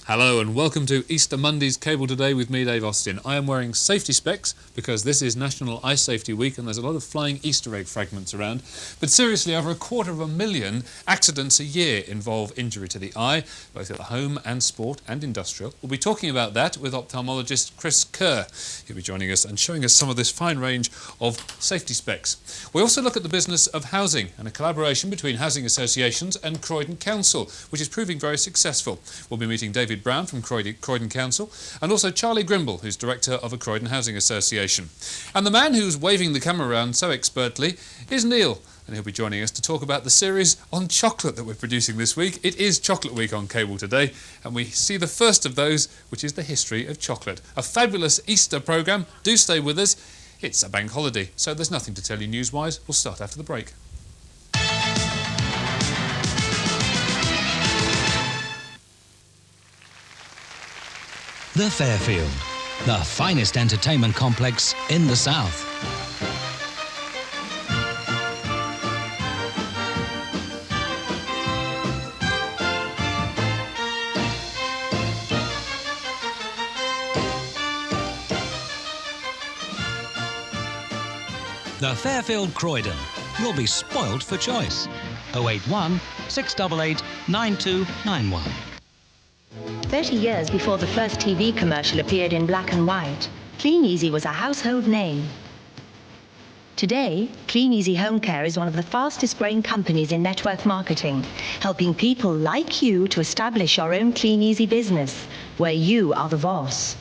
Hello and welcome to Easter Monday's Cable Today with me, Dave Austin. I am wearing safety specs because this is National Eye Safety Week and there's a lot of flying Easter egg fragments around. But seriously, over 250,000 accidents a year involve injury to the eye, both at home and sport and industrial. We'll be talking about that with ophthalmologist Chris Kerr. He'll be joining us and showing us some of this fine range of safety specs. We also look at the business of housing and a collaboration between housing associations and Croydon Council, which is proving very successful. We'll be meeting David Brown from Croydon Council and also Charlie Grimble, who's director of a Croydon Housing Association. And the man who's waving the camera around so expertly is Neal, and he'll be joining us to talk about the series on chocolate that we're producing this week. It is Chocolate Week on Cable Today, and we see the first of those, which is the history of chocolate. A fabulous Easter programme. Do stay with us. It's a bank holiday, so there's nothing to tell you news-wise. We'll start after the break. The Fairfield, the finest entertainment complex in the south. The Fairfield Croydon. You'll be spoilt for choice. 081 688 9291. 30 years before the first TV commercial appeared in black and white, Clean Easy was a household name. Today, Clean Easy Home Care is one of the fastest growing companies in network marketing, helping people like you to establish your own Clean Easy business, where you are the boss.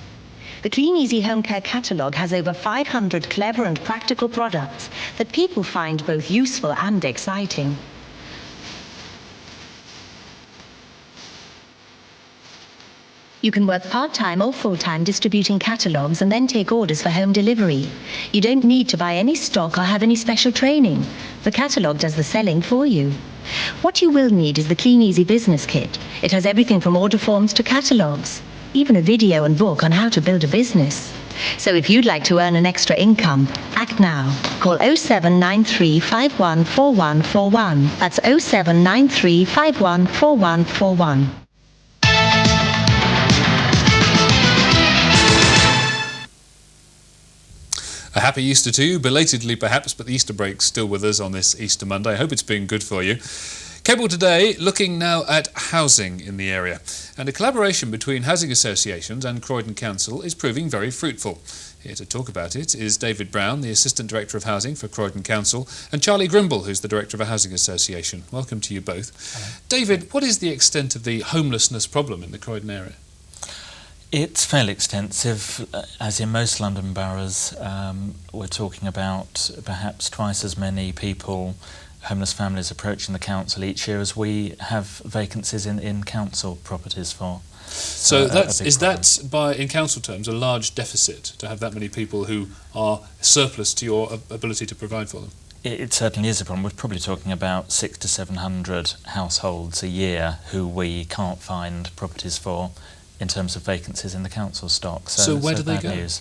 The Clean Easy Home Care catalogue has over 500 clever and practical products that people find both useful and exciting. You can work part-time or full-time distributing catalogues and then take orders for home delivery. You don't need to buy any stock or have any special training. The catalogue does the selling for you. What you will need is the Clean Easy Business Kit. It has everything from order forms to catalogues, even a video and book on how to build a business. So if you'd like to earn an extra income, act now. Call 0793 514141. That's 0793 514141. A happy Easter to you, belatedly perhaps, but the Easter break's still with us on this Easter Monday. I hope it's been good for you. Cable Today looking now at housing in the area. And a collaboration between housing associations and Croydon Council is proving very fruitful. Here to talk about it is David Brown, the Assistant Director of Housing for Croydon Council, and Charlie Grimble, who's the Director of a Housing Association. Welcome to you both. Hello. David, what is the extent of the homelessness problem in the Croydon area? It's fairly extensive, as in most London boroughs. We're talking about perhaps twice as many people, homeless families, approaching the council each year as we have vacancies in council properties for. So is that, in council terms, a large deficit to have that many people who are surplus to your ability to provide for them? It certainly is a problem. We're probably talking about 600 to 700 households a year who we can't find properties for in terms of vacancies in the council stock. So where do they go? News.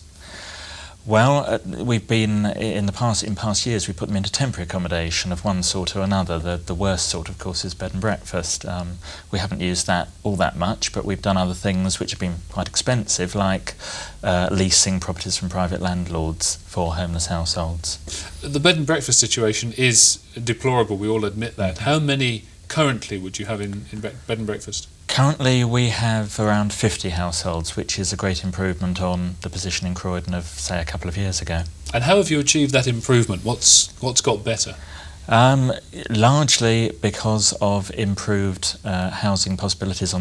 Well, we've been, in past years, we put them into temporary accommodation of one sort or another. The worst sort, of course, is bed and breakfast. We haven't used that all that much, but we've done other things which have been quite expensive, like leasing properties from private landlords for homeless households. The bed and breakfast situation is deplorable, we all admit that. How many currently would you have in bed and breakfast? Currently we have around 50 households, which is a great improvement on the position in Croydon of, say, a couple of years ago. And how have you achieved that improvement? What's got better? Largely because of improved housing possibilities,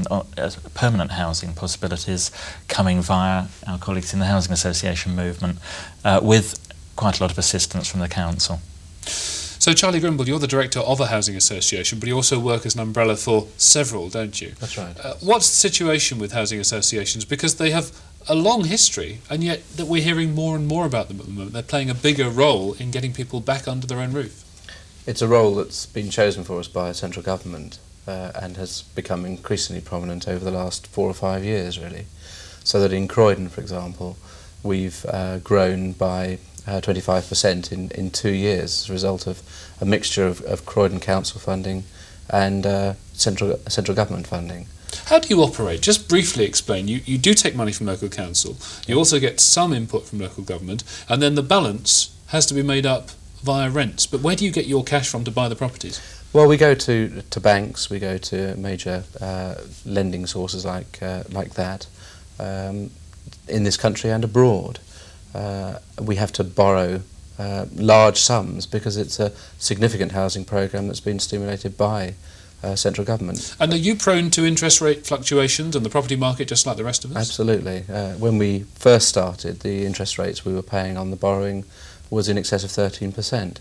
permanent housing possibilities coming via our colleagues in the Housing Association movement, with quite a lot of assistance from the council. So Charlie Grimble, you're the director of a housing association, but you also work as an umbrella for several, don't you? That's right. What's the situation with housing associations? Because they have a long history, and yet that we're hearing more and more about them at the moment. They're playing a bigger role in getting people back under their own roof. It's a role that's been chosen for us by central government and has become increasingly prominent over the last 4 or 5 years, really. So that in Croydon, for example, we've grown by 25% in 2 years as a result of a mixture of Croydon Council funding and central government funding. How do you operate? Just briefly explain. You do take money from local council, you also get some input from local government, and then the balance has to be made up via rents. But where do you get your cash from to buy the properties? Well, we go to banks, we go to major lending sources like that in this country and abroad. We have to borrow large sums because it's a significant housing programme that's been stimulated by central government. And are you prone to interest rate fluctuations and the property market just like the rest of us? Absolutely. When we first started, the interest rates we were paying on the borrowing was in excess of 13%.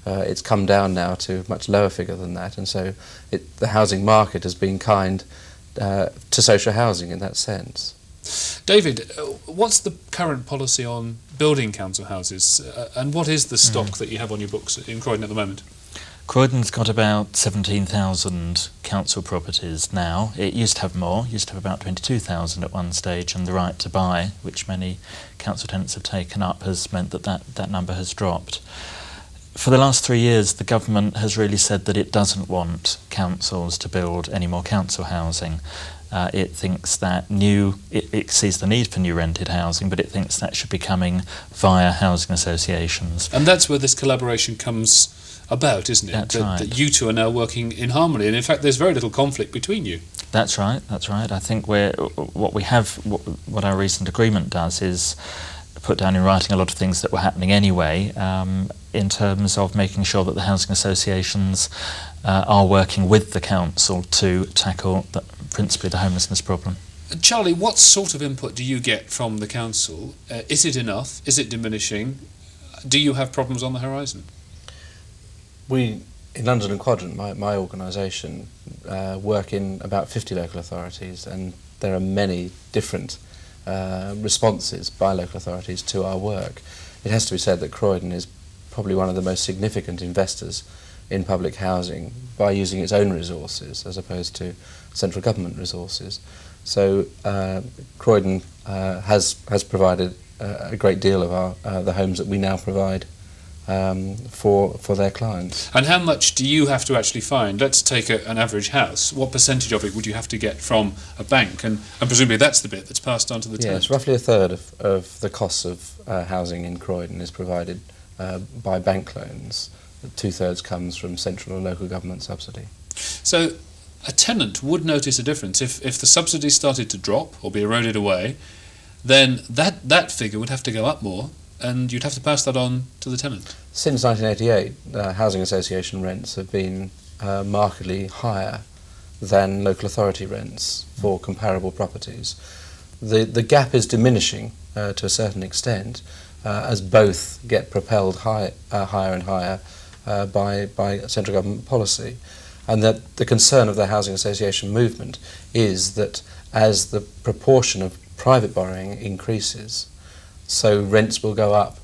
It's come down now to a much lower figure than that, and so the housing market has been kind to social housing in that sense. David, what's the current policy on building council houses, and what is the stock that you have on your books in Croydon at the moment? Croydon's got about 17,000 council properties now. It used to have more, used to have about 22,000 at one stage, and the right to buy, which many council tenants have taken up, has meant that number has dropped. For the last 3 years, the government has really said that it doesn't want councils to build any more council housing. It thinks that it sees the need for new rented housing, but it thinks that should be coming via housing associations. And that's where this collaboration comes about, isn't it? That's right. That you two are now working in harmony, and in fact there's very little conflict between you. That's right. I think what our recent agreement does is put down in writing a lot of things that were happening anyway, in terms of making sure that the housing associations are working with the council to tackle principally the homelessness problem. Charlie, what sort of input do you get from the council? Is it enough? Is it diminishing? Do you have problems on the horizon? We, in London and Quadrant, my organisation, work in about 50 local authorities, and there are many different responses by local authorities to our work. It has to be said that Croydon is probably one of the most significant investors in public housing by using its own resources as opposed to central government resources. So Croydon has provided a great deal of the homes that we now provide for their clients. And how much do you have to actually find? Let's take an average house. What percentage of it would you have to get from a bank? And presumably that's the bit that's passed on to the tenant. Yes, roughly a third of the costs of housing in Croydon is provided by bank loans. 2/3 comes from central or local government subsidy. So a tenant would notice a difference. If the subsidy started to drop or be eroded away, then that figure would have to go up more, and you'd have to pass that on to the tenant. Since 1988, housing association rents have been markedly higher than local authority rents for comparable properties. The gap is diminishing to a certain extent as both get propelled higher and higher by central government policy, and that the concern of the housing association movement is that as the proportion of private borrowing increases, so rents will go up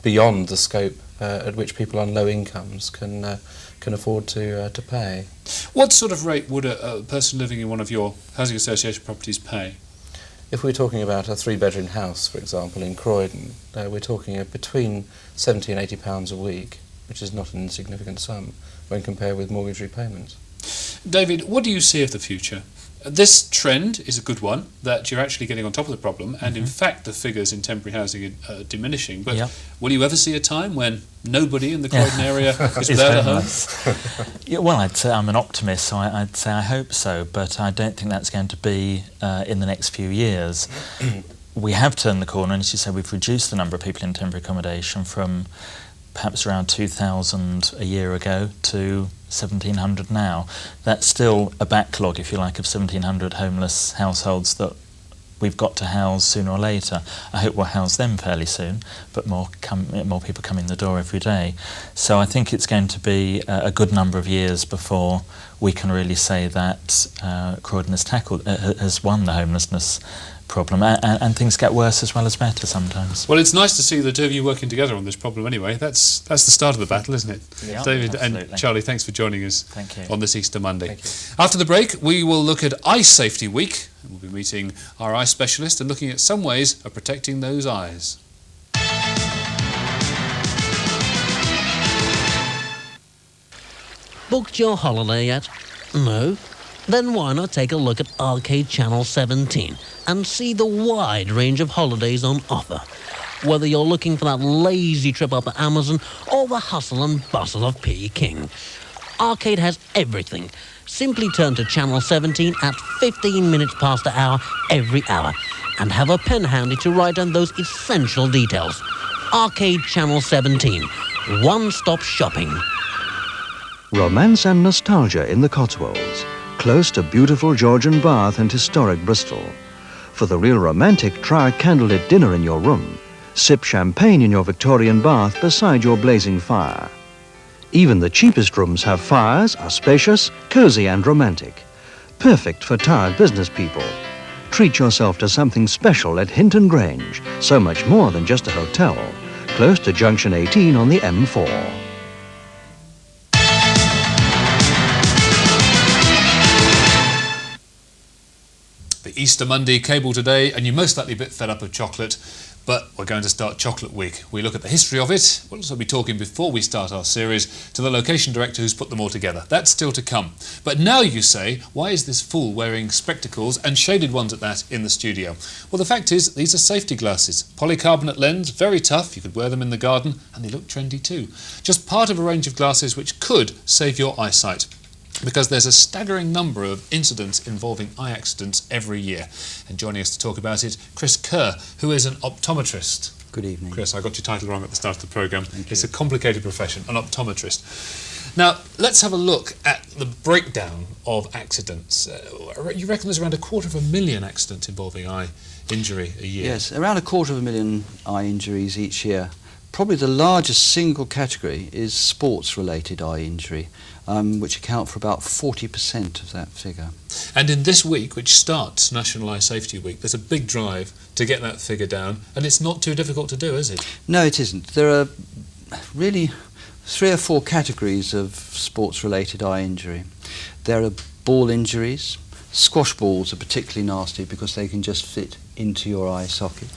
beyond the scope at which people on low incomes can afford to pay. What sort of rate would a person living in one of your housing association properties pay? If we're talking about a 3-bedroom house, for example, in Croydon, we're talking between £70 and £80 a week, which is not an insignificant sum when compared with mortgage repayments. David, what do you see of the future? This trend is a good one, that you're actually getting on top of the problem, and in fact the figures in temporary housing are diminishing, but will you ever see a time when nobody in the Croydon area is without a home? Yeah, well, I'd say I'm an optimist, so I'd say I hope so, but I don't think that's going to be in the next few years. We have turned the corner, and as you say, we've reduced the number of people in temporary accommodation from perhaps around 2,000 a year ago to 1,700 now. That's still a backlog, if you like, of 1,700 homeless households that we've got to house sooner or later. I hope we'll house them fairly soon, but more people come in the door every day. So I think it's going to be a good number of years before we can really say that Croydon has won the homelessness problem, and things get worse as well as better sometimes. Well, it's nice to see the two of you working together on this problem anyway. That's the start of the battle, isn't it? Yeah, David absolutely. and Charlie, thanks for joining us Thank you. on this Easter Monday. Thank you. After the break, we will look at Eye Safety Week. We'll be meeting our eye specialist and looking at some ways of protecting those eyes. Booked your holiday yet? No? Then why not take a look at Arcade Channel 17 and see the wide range of holidays on offer? Whether you're looking for that lazy trip up the Amazon or the hustle and bustle of Peking, Arcade has everything. Simply turn to Channel 17 at 15 minutes past the hour every hour and have a pen handy to write down those essential details. Arcade Channel 17. One-stop shopping. Romance and nostalgia in the Cotswolds, close to beautiful Georgian Bath and historic Bristol. For the real romantic, try a candlelit dinner in your room. Sip champagne in your Victorian bath beside your blazing fire. Even the cheapest rooms have fires, are spacious, cosy and romantic. Perfect for tired business people. Treat yourself to something special at Hinton Grange, so much more than just a hotel, close to Junction 18 on the M4. The Easter Monday cable today, and you're most likely a bit fed up of chocolate, but we're going to start Chocolate Week. We look at the history of it. We'll also be talking, before we start our series, to the location director who's put them all together. That's still to come. But now you say, why is this fool wearing spectacles, and shaded ones at that, in the studio? Well, the fact is, these are safety glasses. Polycarbonate lens, very tough. You could wear them in the garden, and they look trendy too. Just part of a range of glasses which could save your eyesight, because there's a staggering number of incidents involving eye accidents every year. And joining us to talk about it, Chris Kerr, who is an optometrist. Good evening. Chris, I got your title wrong at the start of the programme. Thank It's you. a complicated profession, an optometrist. Now, let's have a look at the breakdown of accidents. You reckon there's around 250,000 accidents involving eye injury a year? Yes, around 250,000 eye injuries each year. Probably the largest single category is sports-related eye injury, which account for about 40% of that figure. And in this week, which starts National Eye Safety Week, there's a big drive to get that figure down, and it's not too difficult to do, is it? No, it isn't. There are really 3 or 4 categories of sports-related eye injury. There are ball injuries. Squash balls are particularly nasty because they can just fit into your eye socket.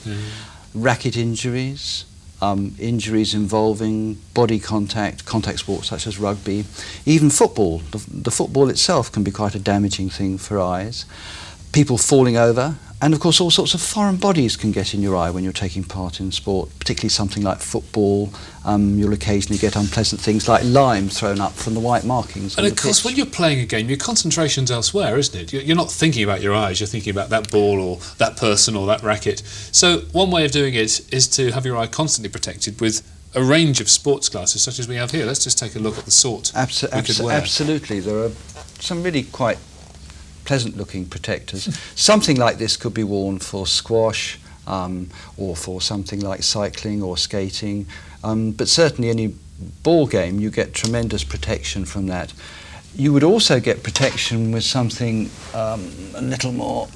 Racket injuries. Injuries involving body contact sports such as rugby, even football. The football itself can be quite a damaging thing for eyes. People falling over, and of course all sorts of foreign bodies can get in your eye when you're taking part in sport, particularly something like football. You'll occasionally get unpleasant things like lime thrown up from the white markings on And the of course, pitch. when you're playing a game, your concentration's elsewhere, isn't it? You're not thinking about your eyes, you're thinking about that ball or that person or that racket. So one way of doing it is to have your eye constantly protected with a range of sports glasses such as we have here. Let's just take a look at the sort we could wear. Absolutely. There are some really quite pleasant-looking protectors. Something like this could be worn for squash or for something like cycling or skating. But certainly any ball game, you get tremendous protection from that. You would also get protection with something a little more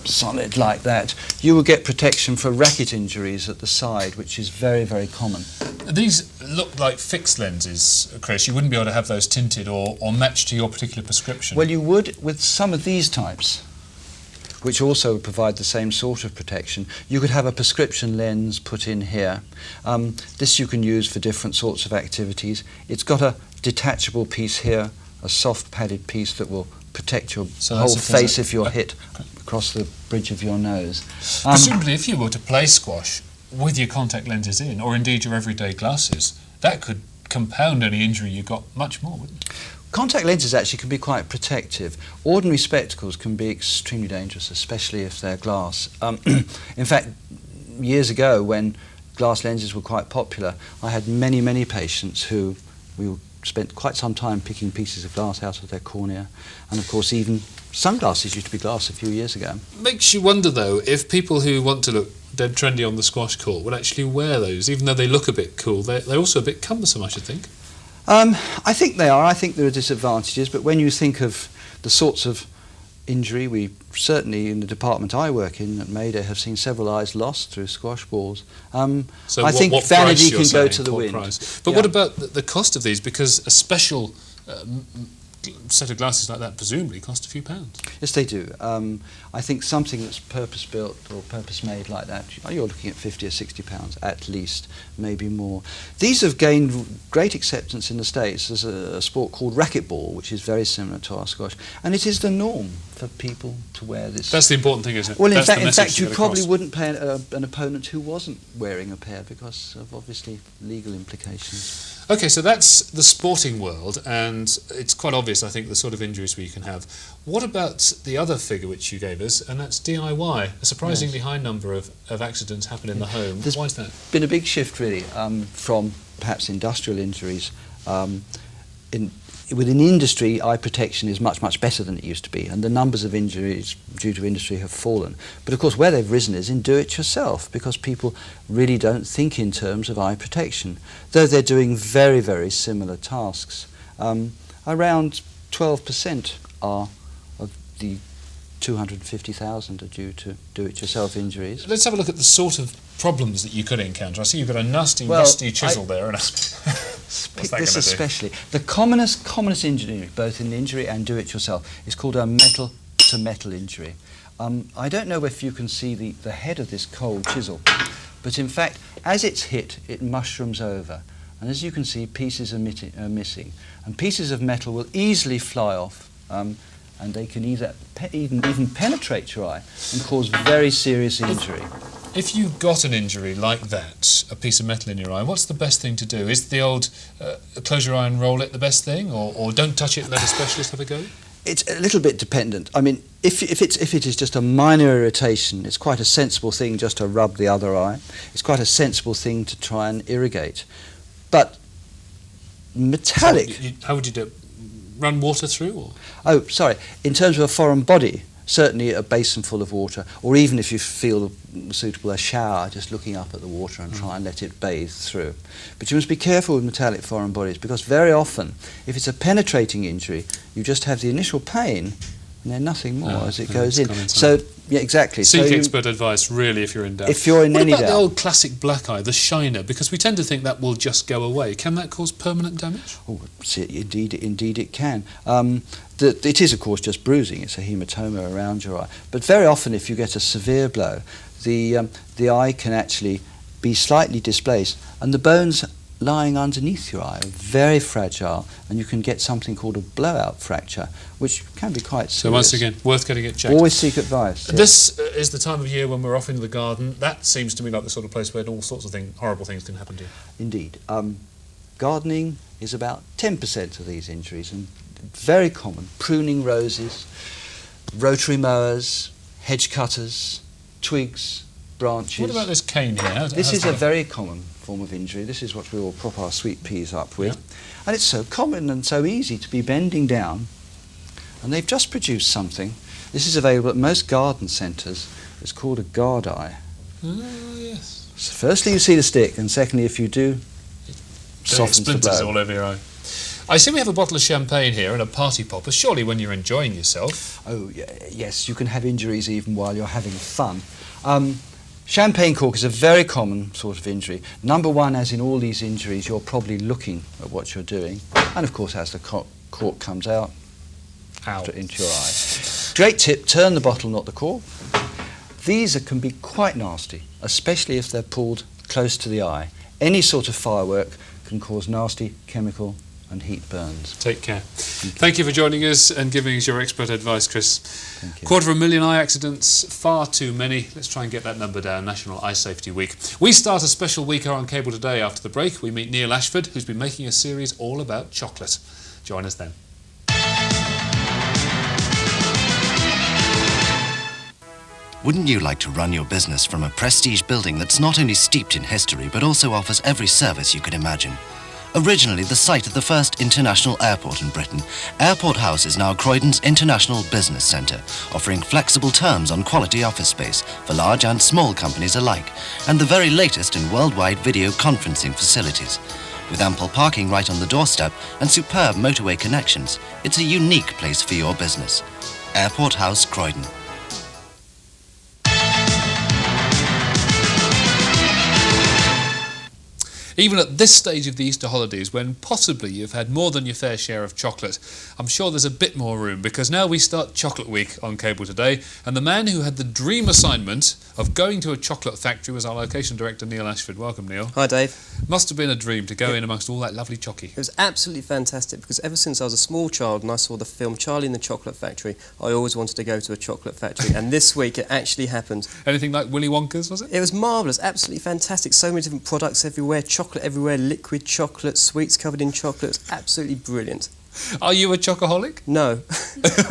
solid like that. You would get protection for racket injuries at the side, which is very, very common. These look like fixed lenses, Chris. You wouldn't be able to have those tinted or matched to your particular prescription. Well, you would with some of these types, which also would provide the same sort of protection. You could have a prescription lens put in here. This you can use for different sorts of activities. It's got a detachable piece here, a soft padded piece that will protect your whole face if you're hit across the bridge of your nose. Presumably, if you were to play squash with your contact lenses in, or indeed your everyday glasses, that could compound any injury you got much more, wouldn't it? Contact lenses actually can be quite protective. Ordinary spectacles can be extremely dangerous, especially if they're glass. In fact, years ago when glass lenses were quite popular, I had many, many patients who we spent quite some time picking pieces of glass out of their cornea. And of course even sunglasses used to be glass a few years ago. Makes you wonder though, if people who want to look dead trendy on the squash court would actually wear those, even though they look a bit cool, they're also a bit cumbersome, I should think. I think they are. I think there are disadvantages, but when you think of the sorts of injury, we certainly in the department I work in at Mayday have seen several eyes lost through squash balls. So I think what vanity price can go you're to the saying, wind. price. But Yeah. what about the cost of these? Because a special set of glasses like that presumably cost a few pounds. Yes, they do. I think something that's purpose-built or purpose-made like that, you're looking at £50 or £60 at least, maybe more. These have gained great acceptance in the States. There's a sport called racquetball, which is very similar to our squash, and it is the norm for people to wear this. That's the important thing, isn't it? Well, in That's fact, you probably wouldn't play an opponent who wasn't wearing a pair because of obviously legal implications. Okay, so that's the sporting world, and it's quite obvious, I think, the sort of injuries we can have. What about the other figure which you gave us, and that's DIY? A surprisingly high number of accidents happen in the home. Why is that? Been a big shift, really, from perhaps industrial injuries. Within industry, eye protection is much, much better than it used to be, and the numbers of injuries due to industry have fallen. But of course, where they've risen is in do-it-yourself, because people really don't think in terms of eye protection, though they're doing very, very similar tasks. Around 12% of the 250,000 are due to do-it-yourself injuries. Let's have a look at the sort of problems that you could encounter. I see you've got a nasty, rusty chisel there. And pick this especially. The commonest injury, both in injury and do-it-yourself, is called a metal-to-metal injury. I don't know if you can see the head of this cold chisel, but in fact, as it's hit, it mushrooms over. And as you can see, pieces are missing. And pieces of metal will easily fly off, and they can even penetrate your eye and cause very serious injury. If you got an injury like that, a piece of metal in your eye, what's the best thing to do? Is the old close your eye and roll it the best thing, or don't touch it and let a specialist have a go? It's a little bit dependent. I mean, if it is just a minor irritation, it's quite a sensible thing just to rub the other eye. It's quite a sensible thing to try and irrigate. But metallic... So how would you do it? Run water through? Or? Oh, sorry. In terms of a foreign body, certainly a basin full of water, or even if you feel suitable, a shower, just looking up at the water and try and let it bathe through. But you must be careful with metallic foreign bodies, because very often, if it's a penetrating injury, you just have the initial pain and then nothing more as it goes in. So, yeah, exactly. Seek expert advice, really, if you're in doubt. If you're in any doubt. What about the old classic black eye, the shiner? Because we tend to think that will just go away. Can that cause permanent damage? Oh, indeed it can. It is, of course, just bruising. It's a hematoma around your eye. But very often, if you get a severe blow, the eye can actually be slightly displaced, and the bones lying underneath your eye are very fragile, and you can get something called a blowout fracture, which can be quite serious. So once again, worth getting it checked. Always seek advice. This is the time of year when we're off into the garden. That seems to me like the sort of place where all sorts of horrible things can happen to you. Indeed. Gardening is about 10% of these injuries, and very common. Pruning roses, rotary mowers, hedge cutters, twigs, branches. What about this cane here? This is a very common form of injury. This is what we will prop our sweet peas up with. Yeah. And it's so common and so easy to be bending down. And they've just produced something. This is available at most garden centres. It's called a guard eye. Oh, yes. So firstly, you see the stick, and secondly, if you do, softens the blow. Splinters all over your eye. I see we have a bottle of champagne here and a party popper. Surely when you're enjoying yourself... Oh, yes, you can have injuries even while you're having fun. Champagne cork is a very common sort of injury. Number one, as in all these injuries, you're probably looking at what you're doing. And of course, as the cork comes out, into your eye. Great tip, turn the bottle, not the cork. These can be quite nasty, especially if they're pulled close to the eye. Any sort of firework can cause nasty chemical and heat burns. Take care. Thank you for joining us and giving us your expert advice, Chris. Thank you. 250,000 eye accidents, far too many. Let's try and get that number down. National Eye Safety Week. We start a special week here on Cable today. After the break, we meet Neal Ashford, who's been making a series all about chocolate. Join us then. Wouldn't you like to run your business from a prestige building that's not only steeped in history but also offers every service you could imagine? Originally the site of the first international airport in Britain, Airport House is now Croydon's international business centre, offering flexible terms on quality office space for large and small companies alike, and the very latest in worldwide video conferencing facilities. With ample parking right on the doorstep and superb motorway connections, it's a unique place for your business. Airport House, Croydon. Even at this stage of the Easter holidays, when possibly you've had more than your fair share of chocolate, I'm sure there's a bit more room, because now we start Chocolate Week on Cable Today, and the man who had the dream assignment of going to a chocolate factory was our location director, Neal Ashford. Welcome, Neal. Hi, Dave. Must have been a dream to go in amongst all that lovely chocky. It was absolutely fantastic, because ever since I was a small child and I saw the film Charlie and the Chocolate Factory, I always wanted to go to a chocolate factory, and this week it actually happened. Anything like Willy Wonka's, was it? It was marvellous, absolutely fantastic. So many different products everywhere, chocolate everywhere, liquid chocolate, sweets covered in chocolate. It's absolutely brilliant. Are you a chocoholic? No.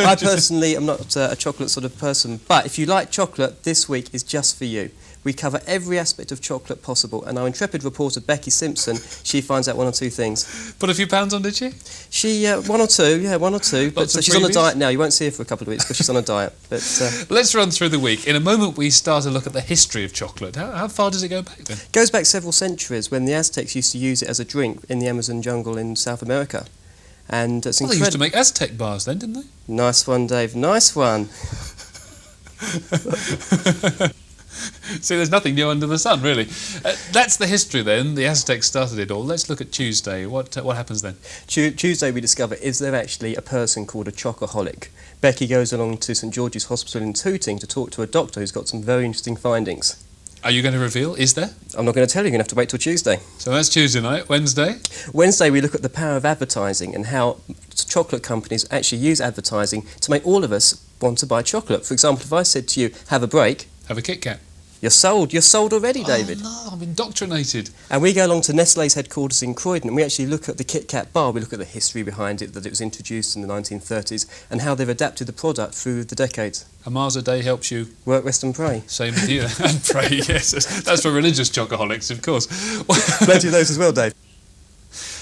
I personally am not a chocolate sort of person, but if you like chocolate, this week is just for you. We cover every aspect of chocolate possible, and our intrepid reporter Becky Simpson, she finds out one or two things. Put a few pounds on, did she? She, one or two, but she's on a diet now. You won't see her for a couple of weeks because she's on a diet. But let's run through the week. In a moment we start to look at the history of chocolate. How far does it go back then? It goes back several centuries, when the Aztecs used to use it as a drink in the Amazon jungle in South America. And it's they used to make Aztec bars then, didn't they? Nice one, Dave, nice one. See, there's nothing new under the sun, really. That's the history then. The Aztecs started it all. Let's look at Tuesday. What happens then? Tuesday we discover, is there actually a person called a chocoholic? Becky goes along to St George's Hospital in Tooting to talk to a doctor who's got some very interesting findings. Are you going to reveal? Is there? I'm not going to tell you. You're going to have to wait till Tuesday. So that's Tuesday night. Wednesday? Wednesday we look at the power of advertising and how chocolate companies actually use advertising to make all of us want to buy chocolate. For example, if I said to you, have a break... Have a Kit Kat. You're sold already, David. Oh no, I'm indoctrinated. And we go along to Nestlé's headquarters in Croydon, and we actually look at the Kit Kat bar. We look at the history behind it, that it was introduced in the 1930s, and how they've adapted the product through the decades. A Mars a day helps you... Work, rest and pray. Same with you. And pray, yes. That's for religious chocoholics, of course. Plenty of those as well, Dave.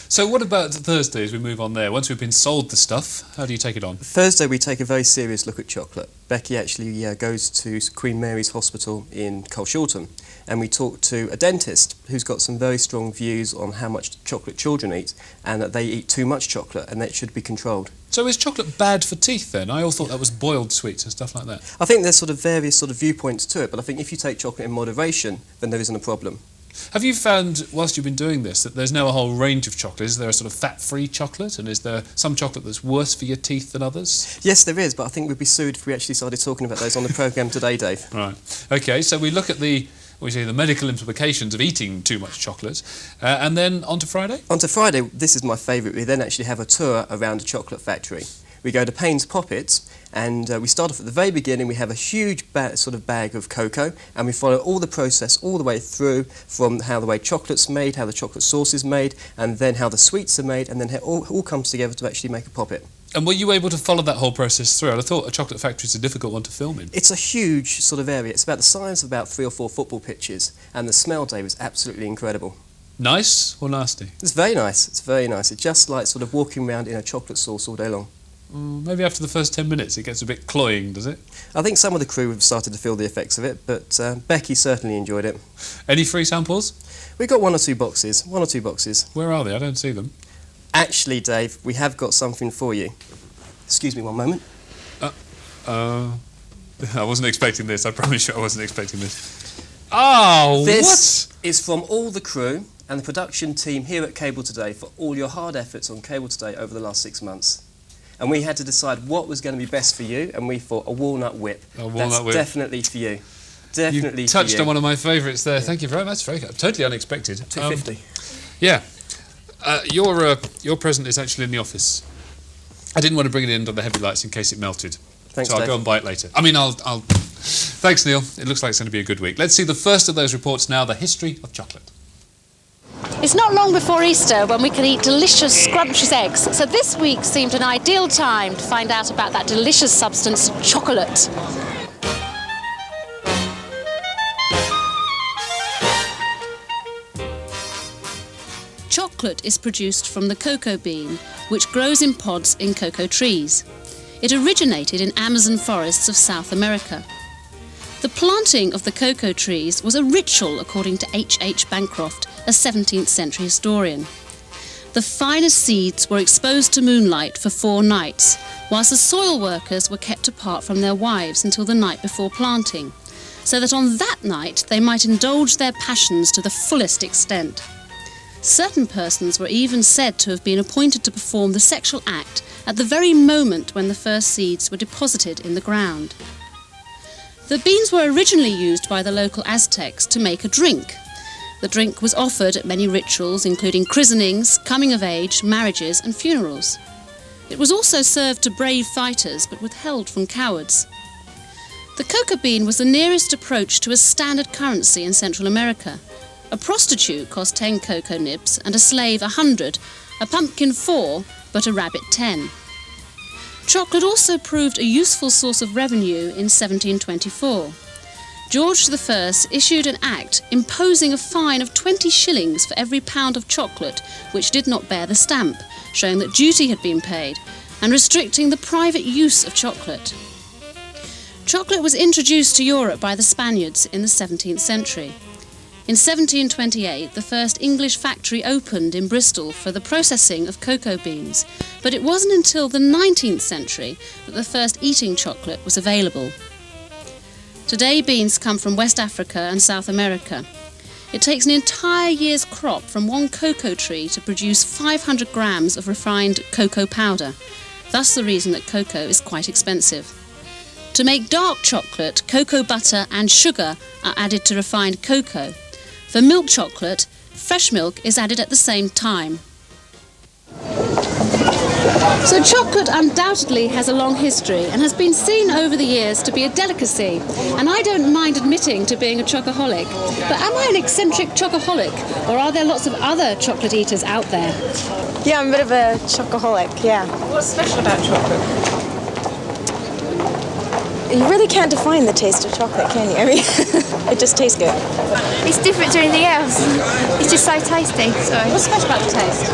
So what about Thursday as we move on there? Once we've been sold the stuff, how do you take it on? Thursday we take a very serious look at chocolate. Becky actually goes to Queen Mary's Hospital in Colchilton, and we talk to a dentist who's got some very strong views on how much chocolate children eat, and that they eat too much chocolate and that should be controlled. So is chocolate bad for teeth then? I all thought that was boiled sweets and stuff like that. I think there's sort of various sort of viewpoints to it, but I think if you take chocolate in moderation, then there isn't a problem. Have you found, whilst you've been doing this, that there's now a whole range of chocolate? Is there a sort of fat-free chocolate, and is there some chocolate that's worse for your teeth than others? Yes, there is, but I think we'd be sued if we actually started talking about those on the programme today, Dave. Right. OK, so we look at the medical implications of eating too much chocolate, and then on to Friday? On to Friday, this is my favourite. We then actually have a tour around a chocolate factory. We go to Payne's Poppets, and we start off at the very beginning. We have a huge bag of cocoa, and we follow all the process all the way through, from how the way chocolate's made, how the chocolate sauce is made, and then how the sweets are made, and then how it all comes together to actually make a poppet. And were you able to follow that whole process through? I thought a chocolate factory is a difficult one to film in. It's a huge sort of area. It's about the size of about 3 or 4 football pitches, and the smell, Dave, is absolutely incredible. Nice or nasty? It's very nice. It's very nice. It's just like sort of walking around in a chocolate sauce all day long. Maybe after the first 10 minutes it gets a bit cloying, does it? I think some of the crew have started to feel the effects of it, but Becky certainly enjoyed it. Any free samples? We've got 1 or 2 boxes. 1 or 2 boxes. Where are they? I don't see them. Actually, Dave, we have got something for you. Excuse me one moment. I wasn't expecting this. I promise you I wasn't expecting this. Oh, this is from all the crew and the production team here at Cable Today for all your hard efforts on Cable Today over the last 6 months. And we had to decide what was going to be best for you, and we thought a walnut whip. That's definitely for you. Definitely you touched for you. on one of my favourites there. Yeah. Thank you very much. Very good. Totally unexpected. $2.50. Yeah. Your present is actually in the office. I didn't want to bring it in under the heavy lights in case it melted. Thanks, so I'll Dave. go and buy it later. I mean, I'll... Thanks, Neal. It looks like it's going to be a good week. Let's see the first of those reports now, the history of chocolate. It's not long before Easter when we can eat delicious, scrumptious eggs, so this week seemed an ideal time to find out about that delicious substance, chocolate. Chocolate is produced from the cocoa bean, which grows in pods in cocoa trees. It originated in Amazon forests of South America. The planting of the cocoa trees was a ritual, according to H.H. Bancroft, a 17th century historian. The finest seeds were exposed to moonlight for 4 nights, whilst the soil workers were kept apart from their wives until the night before planting, so that on that night they might indulge their passions to the fullest extent. Certain persons were even said to have been appointed to perform the sexual act at the very moment when the first seeds were deposited in the ground. The beans were originally used by the local Aztecs to make a drink. The drink was offered at many rituals, including christenings, coming of age, marriages and funerals. It was also served to brave fighters, but withheld from cowards. The cocoa bean was the nearest approach to a standard currency in Central America. A prostitute cost 10 cocoa nibs and a slave 100, a pumpkin 4, but a rabbit 10. Chocolate also proved a useful source of revenue in 1724. George I issued an act imposing a fine of 20 shillings for every pound of chocolate which did not bear the stamp, showing that duty had been paid, and restricting the private use of chocolate. Chocolate was introduced to Europe by the Spaniards in the 17th century. In 1728, the first English factory opened in Bristol for the processing of cocoa beans, but it wasn't until the 19th century that the first eating chocolate was available. Today, beans come from West Africa and South America. It takes an entire year's crop from one cocoa tree to produce 500 grams of refined cocoa powder, thus the reason that cocoa is quite expensive. To make dark chocolate, cocoa butter and sugar are added to refined cocoa. For milk chocolate, fresh milk is added at the same time. So chocolate undoubtedly has a long history and has been seen over the years to be a delicacy. And I don't mind admitting to being a chocoholic. But am I an eccentric chocoholic, or are there lots of other chocolate eaters out there? Yeah, I'm a bit of a chocoholic, yeah. What's special about chocolate? You really can't define the taste of chocolate, can you? I mean, it just tastes good. It's different to anything else. It's just so tasty. Sorry. What's special about the taste?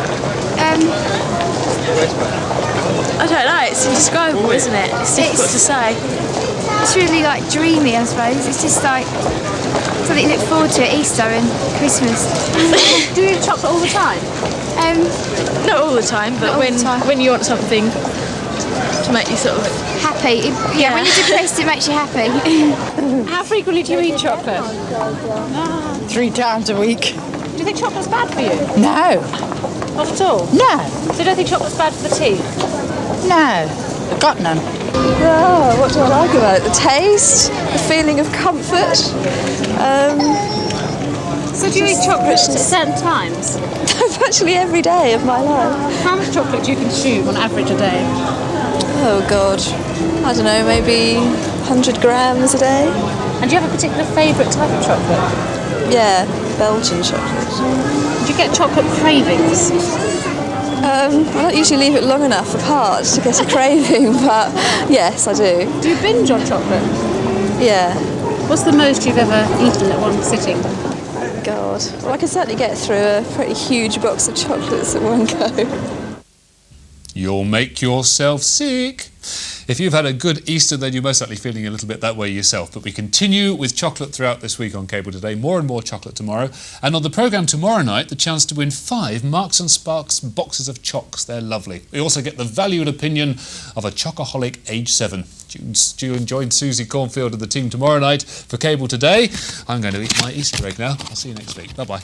I don't know. It's indescribable, isn't it? It's difficult to say. It's really like dreamy, I suppose. It's just like something you look forward to at Easter and Christmas. Do you eat chocolate all the time? Not all the time, but when you want something to make you sort of happy. Yeah, when you're depressed, it makes you happy. How frequently do you eat chocolate? 3 times a week. Do you think chocolate's bad for you? No. Not at all? No. So you don't think chocolate's bad for the teeth? No. I've got none. Oh, what do I like about it? The taste, the feeling of comfort. So do you eat chocolate at certain times? Actually every day of my life. How much chocolate do you consume on average a day? Oh God, I don't know, maybe 100 grams a day. And do you have a particular favourite type of chocolate? Yeah, Belgian chocolate. Do you get chocolate cravings? I don't usually leave it long enough apart to get a craving, but yes, I do. Do you binge on chocolate? Yeah. What's the most you've ever eaten at one sitting? God. Well, I can certainly get through a pretty huge box of chocolates at one go. You'll make yourself sick. If you've had a good Easter, then you're most likely feeling a little bit that way yourself. But we continue with chocolate throughout this week on Cable Today. More and more chocolate tomorrow. And on the programme tomorrow night, the chance to win 5 Marks and Sparks boxes of chocks. They're lovely. We also get the valued opinion of a chocoholic age 7. Do you join Susie Cornfield and the team tomorrow night for Cable Today? I'm going to eat my Easter egg now. I'll see you next week. Bye-bye.